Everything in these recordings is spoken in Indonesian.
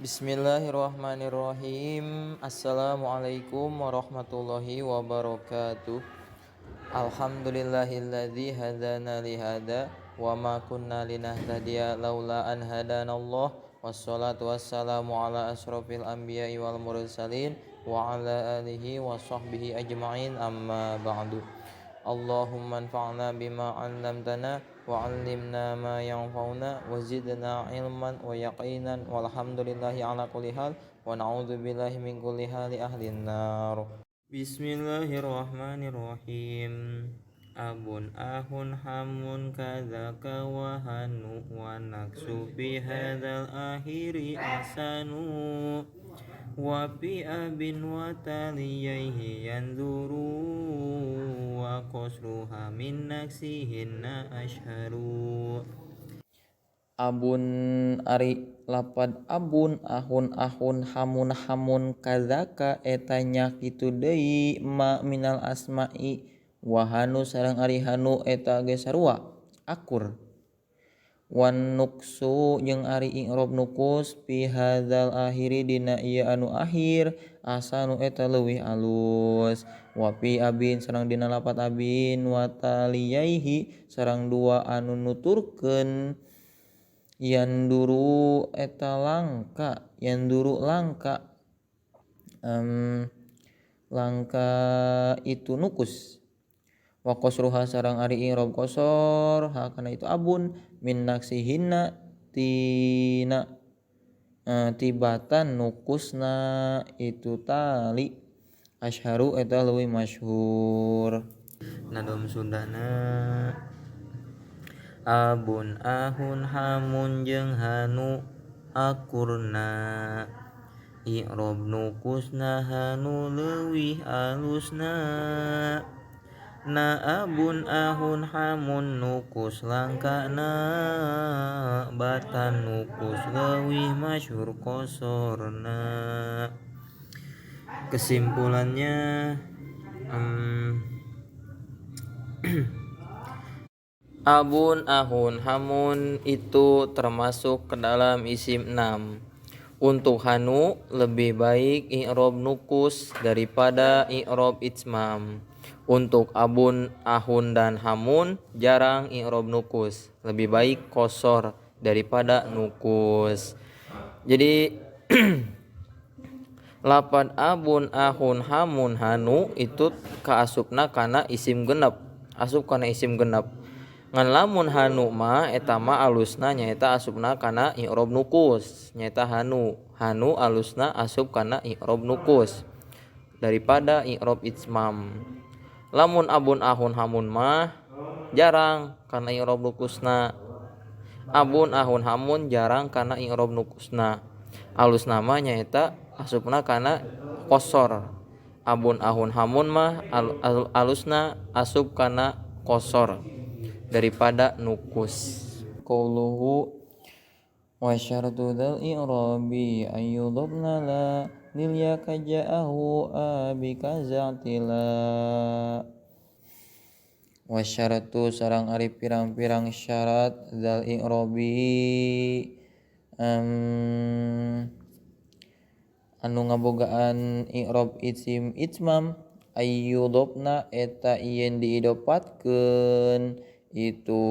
Bismillahirrahmanirrahim. Assalamualaikum warahmatullahi wabarakatuh. Alhamdulillahilladzi hadana lihada wa ma kunna linahtadiya laula an hadanallah. Wassalatu wassalamu ala asrofil anbiya'i wal mursalin wa ala alihi wa sahbihi ajma'in, amma ba'du. Allahumma anfa'na bima 'allamtana wa 'allimna ma yanfa'una wa zidna ilman wa yaqinan walhamdulillahi ala kulli hal wa na'udzu billahi min kulli hali ahlin nar. Bismillahirrahmanirrahim. Abun ahun hamun kadzaka wa hanu wa naksu bi hadzal akhiri asanu wa bi abin wa taliyaihi yanzuru wa qasruha min naksihinna ashharu. Abun ari lapad abun ahun hamun kadzaka etanya kitu deui ma minal asma'i wahanu sareng ari hanu eta ge sarua akur. Wan nuksu jeung ari i'rab nukus fi hadzal akhiri dina ieu anu akhir asanu eta leuwih alus. Wa fi abin sareng dina lapat abin wa taliyaihi sareng dua anu nuturkeun yanduru eta langka langka itu nukus. Wa qasruha sareng ari i'rab qasar ha kana itu abun min naksihinna tina tibatan nukusna itu tali asyharu eta leuwih masyhur. Nadom Sundana abun ahun hamun jeung hanu akurna i'rab nukusna hanu leuwih alusna. Na abun ahun hamun nukus langkana batan nukus leuwih masyhur qasorna. Kesimpulannya abun ahun hamun itu termasuk ke dalam isim 6. Untuk hanu lebih baik i'rab nukus daripada i'rab itsmam. Untuk abun, ahun dan hamun jarang i'rab nukus, lebih baik qasar daripada nukus. Jadi lapad abun ahun hamun hanu itu kaasupna kana isim genep, asup kana isim genep. Ngan lamun hanu mah eta mah alusna nyaeta asupna kana i'rab nukus, nyaeta hanu alusna asup kana i'rab nukus daripada i'rab itsmam. Lamun abun ahun hamun mah jarang kana i'rab nukusna. Abun ahun hamun jarang kana i'rab nukusna. Alusna mah nyaeta asupna kana qasar. Abun ahun hamun mah alusna asup kana qasar daripada nukus. Qauluhu wa syartu dzal i'rabi ayyudhafna la lil yakaja'ahu abika za'tila. Wa syartu sareng ari pirang-pirang syarat dzal i'rabi anu ngabogaan i'rab isim itsmam ayyudhafna eta yen diidopatkeun itu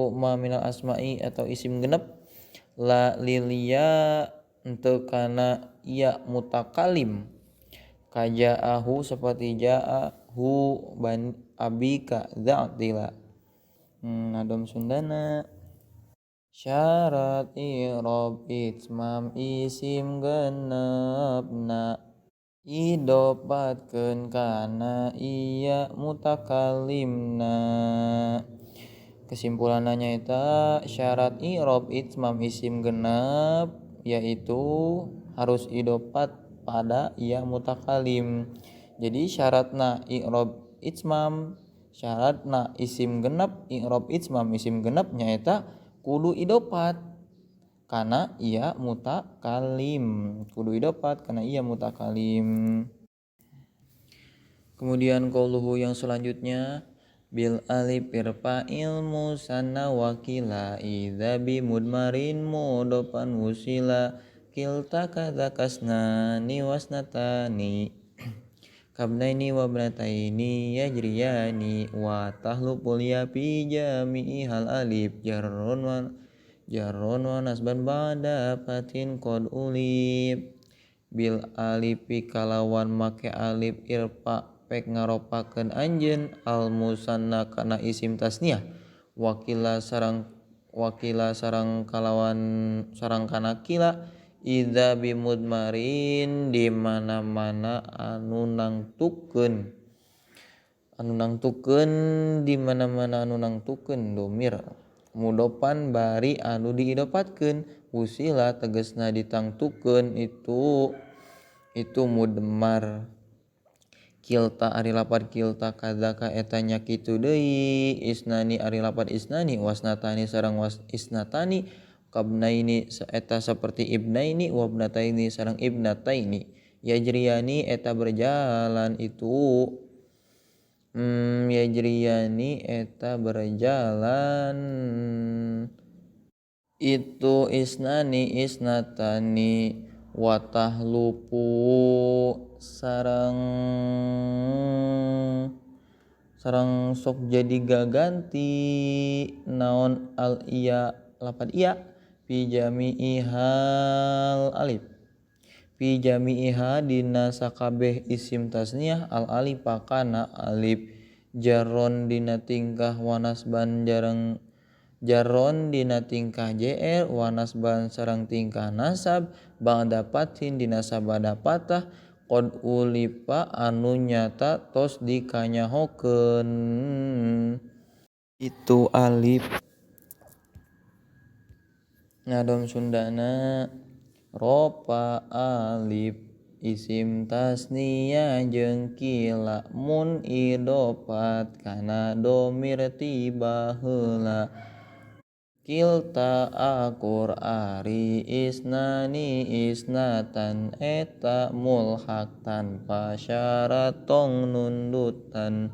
ma minal asma'i atau isim genep la lil ya henteu kana ya mutakalim kaja'ahu seperti ja'ahu abika dza'tila. Nadom Sundana syarat i'rab itsmam isim genepna idopatkeun kana iya mutakalimna. Kesimpulanna nyaeta syarat i'rab itsmam isim genep yaitu harus idopat pada ya mutakalim. Jadi syaratna i'rab itsmam, syaratna isim genep, i'rab itsmam isim genep nyaeta kudu idopat kana iya mutakalim, Kemudian qauluhu yang selanjutnya bil alif irfa'il musanna wakila idza bi mudmarin mudofan wusila kilta kasnani wasnatani kabnaini wabnataini yajriyani wa tahlupul ya fi jami'ihal alif jarron wa nasban ba'da fatin qad ulib bil alifi kalawan make alif irfa pek ngaropakeun anjeun al musanna kana isim tasniah wakila sarang kalawan sarang kana kila idza bimudmarin di mana-mana anu nangtukeun di mana-mana anu nangtukeun domir mudopan bari anu diidopatkeun usila tegasna ditangtukeun itu mudmar kilta ari lapad kilta kadzaka eta nya kitu deui isnani ari lapad isnani wasnatani sareng isnatani kabnaini eta saperti ibnaini wabnataini sareng ibnataini yajriyani eta berjalan itu isnani isnatani watahlupu sareng sok jadi gaganti naon al iya lapad iya fi jami'ihal alif fi jami'iha dina sakabeh isim tasniah al alif kana alif jarron dina tingkah wanasban jarron dina tingkah jr wanasban sareng tingkah nasab ba'da fatin dina sabada patah qad ulipa anu nyata tos dikanyahokeun itu alif ngadom Sundana ropa alif isim tasniah jeung kila mun idofat kana domir tiba heula kilta akur ari isnani isnatan eta mulhaq tanpa syarat tong nundutan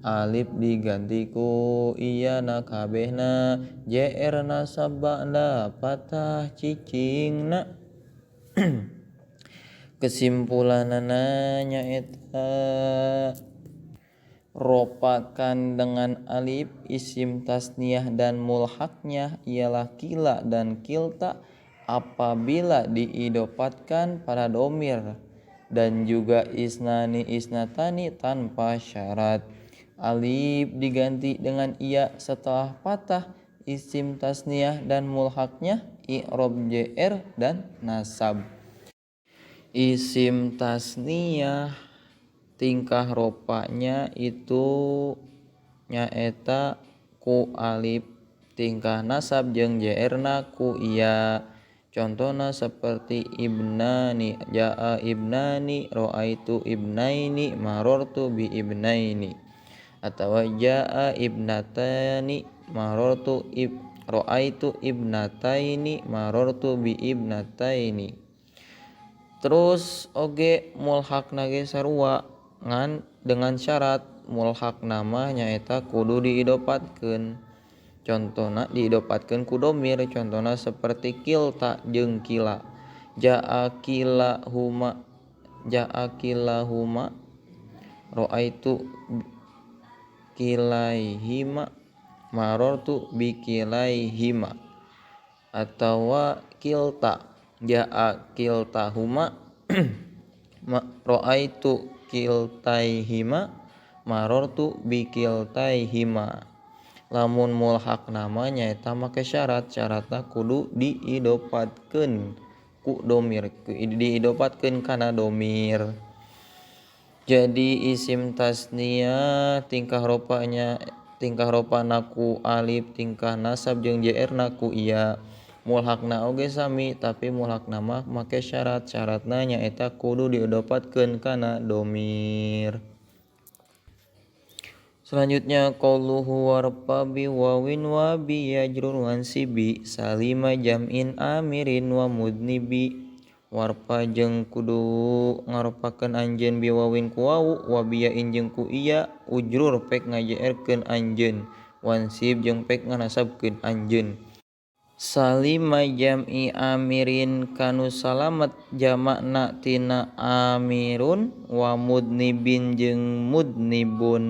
alif diganti ku iyana kabehna jr nasab ba'da patah cicingna kesimpulanana nyaeta ropakan dengan alif isim tasniah dan mulhaknya ialah kila dan kilta apabila diidopatkan pada domir dan juga isnani isnatani tanpa syarat. Alif diganti dengan iya setelah patah isim tasniah dan mulhaknya i'rob jr dan nasab. Isim tasniah tingkah ropanya itu nyaeta ku alif tingkah nasab jeung jr-na ku iya contohna seperti ibnani jaa ibnani roaitu ibnaini marortu bi ibnaini atawa jaa ibnatani marortu roaitu ibnataini marortu bi ibnataini. Terus oge mulhaqna ge sarua ngan dengan syarat mulhaq nama nyaeta kudu diidopatkeun. Contona diidopatkeun ku domir contona seperti kilta jeung kila. Jaa kilahuma roaitu kilaihima marortu bi kilaihima atawa kilta jaa kiltahuma roaitu kiltaihima marortu bi kiltaihima. Lamun mulhaq nama nyaeta make syaratna kudu diidopatkeun ku domir diidopatkeun kana domir. Jadi isim tasniah tingkah ropana ku alif tingkah nasab jeung jr-na ku iya. Mulhaqna oge sami tapi mulhaqna mah make syaratna nyaeta kudu diidopatkeun kana domir. Selanjutnya qauluhu warfa bi wawin wa bi yajrur wansibi salima jam'in amirin wa mudnibi. Warfa jeung kudu ngaropakeun anjeun bi wawin ku wawu wa bi yain jeung ku iya ujrur pek ngajrkeun anjeun wansib jeung pek nganasabkeun anjeun. salima jam'i amirin kanu salamet jamakna tina amirun wa mudnibin jeung mudnibun.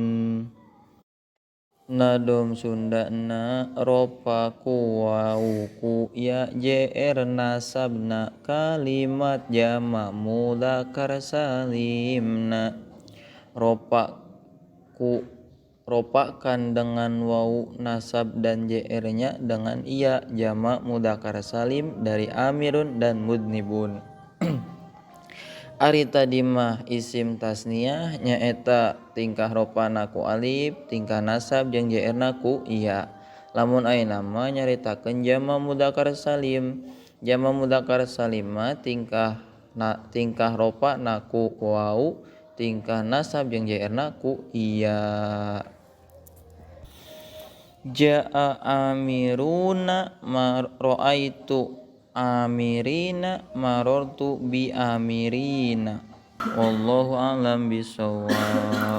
Nadom Sundana ropa ku wau ku ya jr nasabna kalimat jama mudzakkar salimna. Ropakan dengan wau nasab dan jr-nya dengan iya jama mudzakkar salim dari amirun dan mudnibun. Ari tadi mah isim tasniyah nyaeta tingkah ropana ku alif, tingkah nasab jeung jr-na ku iya. Lamun ayeuna mah nyaritakeun jama mudzakkar salim. Jama mudzakkar salim mah tingkah ropana ku wau, tingkah nasab jeung jr-na ku iya. Jaa amiruna raaitu amirina marortu bi amirina. Wallahu a'lam bishawab.